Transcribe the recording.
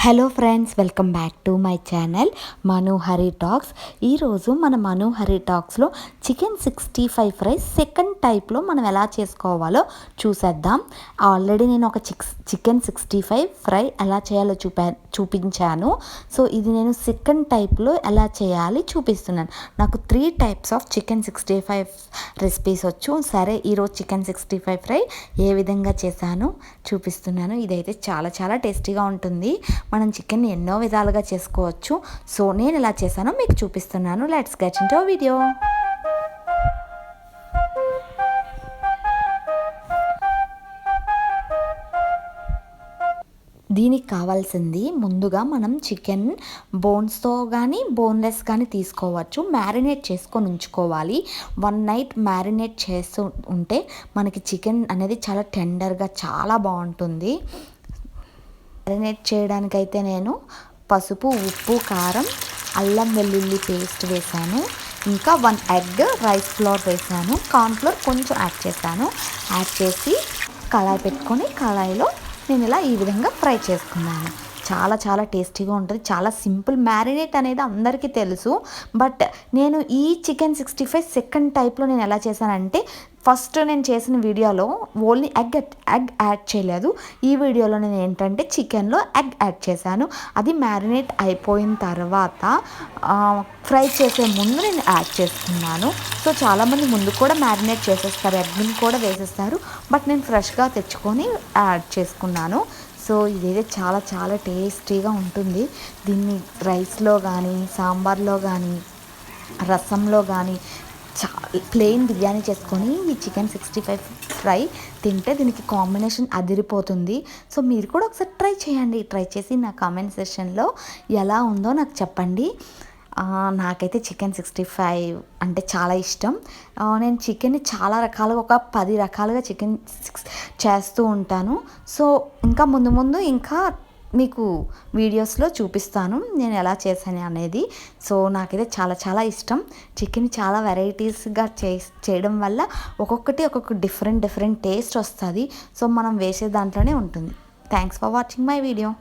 Hello friends, welcome back to my channel Manuhari talks. ఈరోజు మన మానుహరి టాక్స్లో చికెన్ 65 ఫ్రై సెకండ్ టైప్లో మనం ఎలా చేసుకోవాలో చూసేద్దాం. ఆల్రెడీ నేను ఒక చికెన్ 65 ఫ్రై ఎలా చేయాలో చూపించాను. సో ఇది నేను సెకండ్ టైప్లో ఎలా చేయాలి చూపిస్తున్నాను. నాకు 3 టైప్స్ ఆఫ్ చికెన్ 65 రెసిపీస్ వచ్చు. సరే, ఈరోజు చికెన్ 65 ఫ్రై ఏ విధంగా చేశానో చూపిస్తున్నాను. ఇదైతే చాలా చాలా టేస్టీగా ఉంటుంది. మనం చికెన్ ఎన్నో విధాలుగా చేసుకోవచ్చు. సో నేను ఎలా చేశానో మీకు చూపిస్తున్నాను. Let's get into video. దీనికి కావాల్సింది, ముందుగా మనం చికెన్ బోన్స్తో కానీ బోన్లెస్ కానీ తీసుకోవచ్చు. మ్యారినేట్ చేసుకొని ఉంచుకోవాలి. 1 నైట్ మ్యారినేట్ చేస్తూ ఉంటే మనకి చికెన్ అనేది చాలా టెండర్గా చాలా బాగుంటుంది. మ్యారినేట్ చేయడానికైతే నేను పసుపు, ఉప్పు, కారం, అల్లం వెల్లుల్లి పేస్ట్ వేసాను. ఇంకా 1 ఎగ్, రైస్ ఫ్లోర్ వేసాను. కార్న్ఫ్లోర్ కొంచెం యాడ్ చేశాను. యాడ్ చేసి కళాయి పెట్టుకొని కళాయిలో నేను ఇలా ఈ విధంగా ఫ్రై చేసుకున్నాను. చాలా చాలా టేస్టీగా ఉంటుంది. చాలా సింపుల్. మ్యారినేట్ అనేది అందరికీ తెలుసు. బట్ నేను ఈ చికెన్ 65 సెకండ్ టైప్లో నేను ఎలా చేశానంటే, ఫస్ట్ నేను చేసిన వీడియోలో ఓన్లీ ఎగ్ యాడ్ చేయలేదు. ఈ వీడియోలో నేను ఏంటంటే చికెన్లో ఎగ్ యాడ్ చేశాను. అది మ్యారినేట్ అయిపోయిన తర్వాత ఫ్రై చేసే ముందు నేను యాడ్ చేసుకున్నాను. సో చాలామంది ముందు కూడా మ్యారినేట్ చేసేస్తారు, ఎగ్ని కూడా వేసేస్తారు. బట్ నేను ఫ్రెష్గా తెచ్చుకొని యాడ్ చేసుకున్నాను. సో ఇదైతే చాలా చాలా టేస్టీగా ఉంటుంది. దీన్ని రైస్లో కానీ, సాంబార్లో కానీ, రసంలో కానీ, ప్లెయిన్ బిర్యానీ చేసుకొని ఈ చికెన్ 65 ఫ్రై తింటే దీనికి కాంబినేషన్ అదిరిపోతుంది. సో మీరు కూడా ఒకసారి ట్రై చేయండి. ట్రై చేసి నా కామెంట్ సెక్షన్లో ఎలా ఉందో నాకు చెప్పండి. నాకైతే చికెన్ 65 అంటే చాలా ఇష్టం. నేను చికెన్ని చాలా రకాలుగా, ఒక 10 రకాలుగా చికెన్ చేస్తూ ఉంటాను. సో ఇంకా ముందు ఇంకా మీకు వీడియోస్లో చూపిస్తాను నేను ఎలా చేశాను అనేది. సో నాకైతే చాలా చాలా ఇష్టం. చికెన్ చాలా వెరైటీస్గా చేయడం వల్ల ఒక్కొక్క డిఫరెంట్ టేస్ట్ వస్తుంది. సో మనం వేసే దాంట్లోనే ఉంటుంది. Thanks for watching my video.